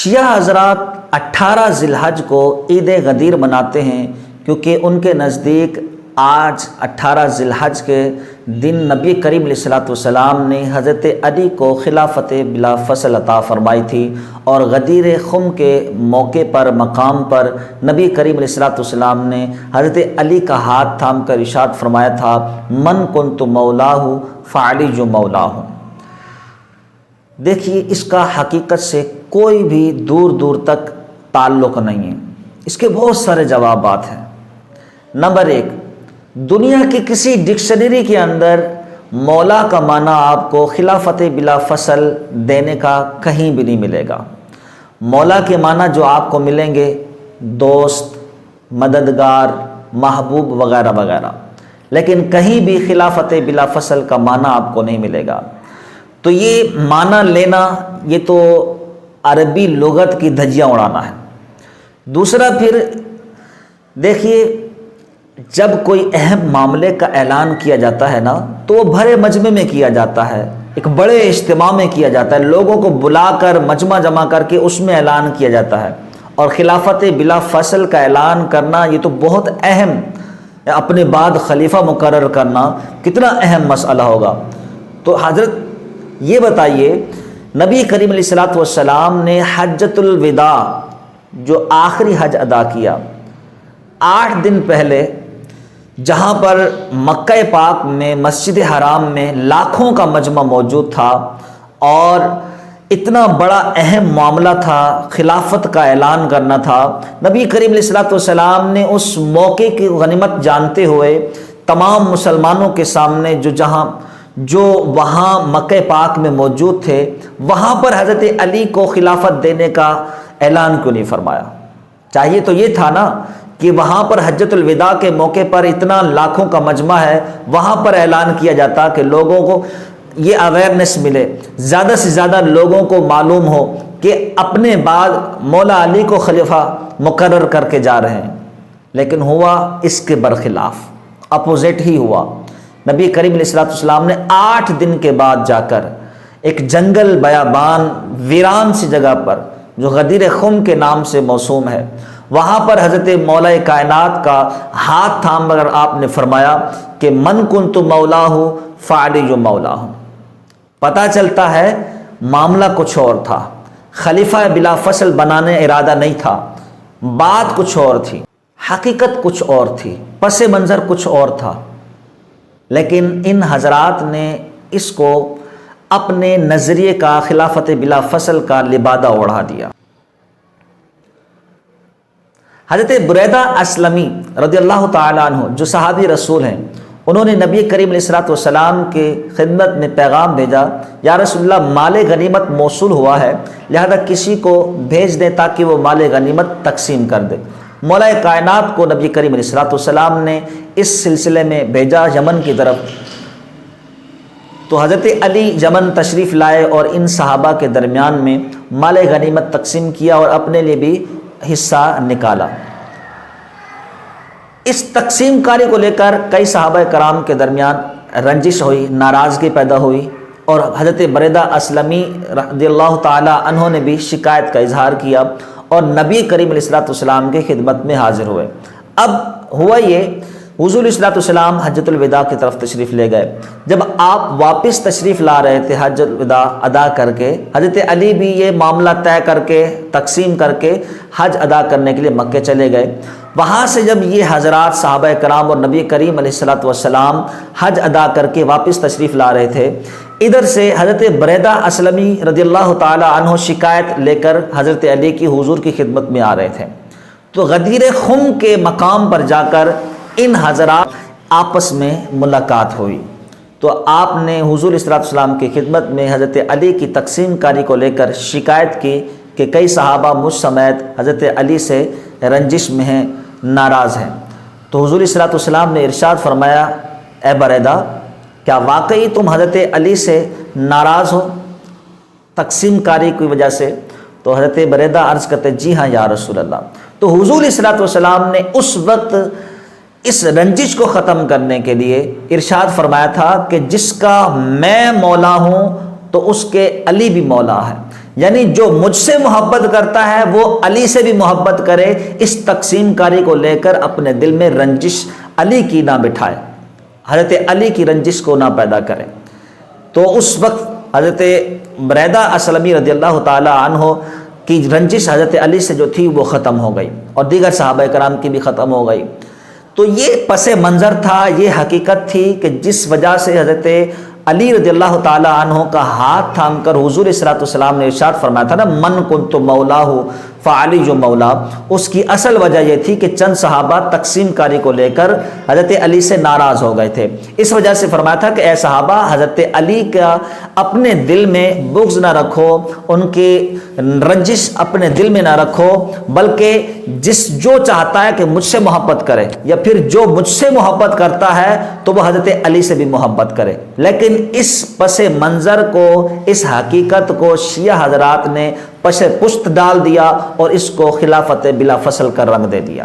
شیعہ حضرات 18 ذی الحج کو عید غدیر مناتے ہیں، کیونکہ ان کے نزدیک آج 18 ذی الحج کے دن نبی کریم علیہ الصلوۃ والسلام نے حضرت علی کو خلافت بلا فصل عطا فرمائی تھی، اور غدیر خم کے موقع پر مقام پر نبی کریم علیہ الصلوۃ والسلام نے حضرت علی کا ہاتھ تھام کر ارشاد فرمایا تھا، من کنت مولاہ فعلی مولاہ۔ دیکھیے اس کا حقیقت سے کوئی بھی دور دور تک تعلق نہیں ہے، اس کے بہت سارے جوابات ہیں۔ نمبر 1، دنیا کی کسی ڈکشنری کے اندر مولا کا معنی آپ کو خلافت بلا فصل دینے کا کہیں بھی نہیں ملے گا۔ مولا کے معنی جو آپ کو ملیں گے دوست، مددگار، محبوب وغیرہ وغیرہ، لیکن کہیں بھی خلافت بلا فصل کا معنی آپ کو نہیں ملے گا۔ تو یہ معنی لینا یہ تو عربی لغت کی دھجیاں اڑانا ہے۔ دوسرا پھر دیکھیے، جب کوئی اہم معاملے کا اعلان کیا جاتا ہے نا تو وہ بھرے مجمع میں کیا جاتا ہے، ایک بڑے اجتماع میں کیا جاتا ہے، لوگوں کو بلا کر مجمع جمع کر کے اس میں اعلان کیا جاتا ہے۔ اور خلافت بلا فصل کا اعلان کرنا یہ تو بہت اہم، اپنے بعد خلیفہ مقرر کرنا کتنا اہم مسئلہ ہوگا۔ تو حضرت یہ بتائیے، نبی کریم علیہ الصلوۃ والسلام نے حجۃ الوداع جو آخری حج ادا کیا، 8 دن پہلے جہاں پر مکہ پاک میں مسجد حرام میں لاکھوں کا مجمع موجود تھا اور اتنا بڑا اہم معاملہ تھا، خلافت کا اعلان کرنا تھا، نبی کریم علیہ الصلوۃ والسلام نے اس موقع کی غنیمت جانتے ہوئے تمام مسلمانوں کے سامنے جو وہاں مکہ پاک میں موجود تھے، وہاں پر حضرت علی کو خلافت دینے کا اعلان کیوں نہیں فرمایا؟ چاہیے تو یہ تھا نا کہ وہاں پر حجۃ الوداع کے موقع پر اتنا لاکھوں کا مجمع ہے، وہاں پر اعلان کیا جاتا کہ لوگوں کو یہ اویئرنیس ملے، زیادہ سے زیادہ لوگوں کو معلوم ہو کہ اپنے بعد مولا علی کو خلیفہ مقرر کر کے جا رہے ہیں۔ لیکن ہوا اس کے برخلاف، اپوزٹ ہی ہوا۔ نبی کریم علیہ الصلوۃ والسلام نے 8 دن کے بعد جا کر ایک جنگل بیابان ویران سی جگہ پر جو غدیر خم کے نام سے موسوم ہے، وہاں پر حضرت مولا کائنات کا ہاتھ تھام کر آپ نے فرمایا کہ من کنت مولاہ فعلی مولاہ۔ پتہ چلتا ہے معاملہ کچھ اور تھا، خلیفہ بلا فصل بنانے ارادہ نہیں تھا، بات کچھ اور تھی، حقیقت کچھ اور تھی، پس منظر کچھ اور تھا، لیکن ان حضرات نے اس کو اپنے نظریے کا، خلافت بلا فصل کا لبادہ اڑا دیا۔ حضرت بریدہ اسلمی رضی اللہ تعالیٰ عنہ جو صحابی رسول ہیں، انہوں نے نبی کریم علیہ الصلوۃ والسلام کے خدمت میں پیغام بھیجا، یا رسول اللہ مال غنیمت موصول ہوا ہے، لہذا کسی کو بھیج دیں تاکہ وہ مال غنیمت تقسیم کر دے۔ مولا کائنات کو نبی کریم علیہ الصلوۃ والسلام نے اس سلسلے میں بھیجا یمن کی طرف۔ تو حضرت علی یمن تشریف لائے اور ان صحابہ کے درمیان میں مال غنیمت تقسیم کیا اور اپنے لیے بھی حصہ نکالا۔ اس تقسیم کاری کو لے کر کئی صحابہ کرام کے درمیان رنجش ہوئی، ناراضگی پیدا ہوئی، اور حضرت بریدہ اسلمی رضی اللہ تعالی عنہ نے بھی شکایت کا اظہار کیا اور نبی کریم علیہ الصلوۃ والسلام کی خدمت میں حاضر ہوئے۔ اب ہوا یہ، حضور علیہ الصلوۃ والسلام حجۃ الوداع کی طرف تشریف لے گئے۔ جب آپ واپس تشریف لا رہے تھے حجۃ الوداع ادا کر کے، حضرت علی بھی یہ معاملہ طے کر کے، تقسیم کر کے حج ادا کرنے کے لیے مکے چلے گئے۔ وہاں سے جب یہ حضرات صحابہ کرام اور نبی کریم علیہ الصلوۃ والسلام حج ادا کر کے واپس تشریف لا رہے تھے، ادھر سے حضرت بریدہ اسلمی رضی اللہ تعالی عنہ شکایت لے کر حضرت علی کی حضور کی خدمت میں آ رہے تھے۔ تو غدیر خم کے مقام پر جا کر ان حضرات آپس میں ملاقات ہوئی، تو آپ نے حضور علیہ الصلوۃ والسلام کی خدمت میں حضرت علی کی تقسیم کاری کو لے کر شکایت کی کہ کئی صحابہ مجھ سمیت حضرت علی سے رنجش میں ہیں، ناراض ہیں۔ تو حضور علیہ الصلوۃ والسلام نے ارشاد فرمایا، اے بریدہ، کیا واقعی تم حضرت علی سے ناراض ہو تقسیم کاری کی وجہ سے؟ تو حضرت بریدہ عرض کرتے، جی ہاں یا رسول اللہ۔ تو حضور علیہ الصلوۃ والسلام نے اس وقت اس رنجش کو ختم کرنے کے لیے ارشاد فرمایا تھا کہ جس کا میں مولا ہوں تو اس کے علی بھی مولا ہے، یعنی جو مجھ سے محبت کرتا ہے وہ علی سے بھی محبت کرے، اس تقسیم کاری کو لے کر اپنے دل میں رنجش علی کی نہ بٹھائے، حضرت علی کی رنجش کو نہ پیدا کرے۔ تو اس وقت حضرت بریدہ اسلمی رضی اللہ تعالی عنہ کی رنجش حضرت علی سے جو تھی وہ ختم ہو گئی، اور دیگر صحابہ کرام کی بھی ختم ہو گئی۔ تو یہ پس منظر تھا، یہ حقیقت تھی کہ جس وجہ سے حضرت علی رضی اللہ تعالی عنہ کا ہاتھ تھام کر حضور صلی اللہ علیہ وسلم نے ارشاد فرمایا تھا نا، من کنت مولاہ فعلی جو مولا، اس کی اصل وجہ یہ تھی کہ چند صحابہ تقسیم کاری کو لے کر حضرت علی سے ناراض ہو گئے تھے، اس وجہ سے فرمایا تھا کہ اے صحابہ حضرت علی کا اپنے دل میں بغض نہ رکھو، ان کی رنجش اپنے دل میں نہ رکھو، بلکہ جو چاہتا ہے کہ مجھ سے محبت کرے، یا پھر جو مجھ سے محبت کرتا ہے تو وہ حضرت علی سے بھی محبت کرے۔ لیکن اس پس منظر کو، اس حقیقت کو شیعہ حضرات نے پشت ڈال دیا اور اس کو خلافت بلا فصل کا رنگ دے دیا،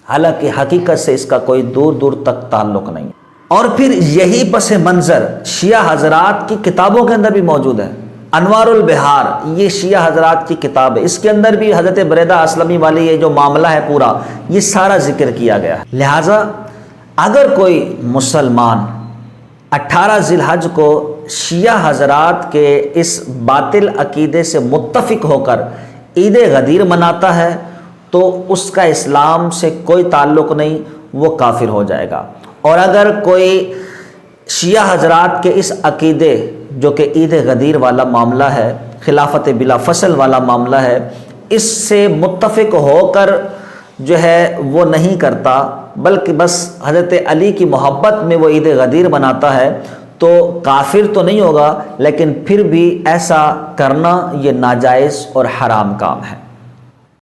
حالانکہ حقیقت سے اس کا کوئی دور دور تک تعلق نہیں۔ اور پھر یہی پس منظر شیعہ حضرات کی کتابوں کے اندر بھی موجود ہے۔ انوار البہار یہ شیعہ حضرات کی کتاب ہے، اس کے اندر بھی حضرت بریدہ اسلمی والی یہ جو معاملہ ہے پورا، یہ سارا ذکر کیا گیا ہے۔ لہٰذا اگر کوئی مسلمان 18 ذی الحج کو شیعہ حضرات کے اس باطل عقیدے سے متفق ہو کر عید غدیر مناتا ہے تو اس کا اسلام سے کوئی تعلق نہیں، وہ کافر ہو جائے گا۔ اور اگر کوئی شیعہ حضرات کے اس عقیدے جو کہ عید غدیر والا معاملہ ہے، خلافت بلا فصل والا معاملہ ہے، اس سے متفق ہو کر جو ہے وہ نہیں کرتا، بلکہ بس حضرت علی کی محبت میں وہ عید غدیر مناتا ہے، تو کافر تو نہیں ہوگا، لیکن پھر بھی ایسا کرنا یہ ناجائز اور حرام کام ہے۔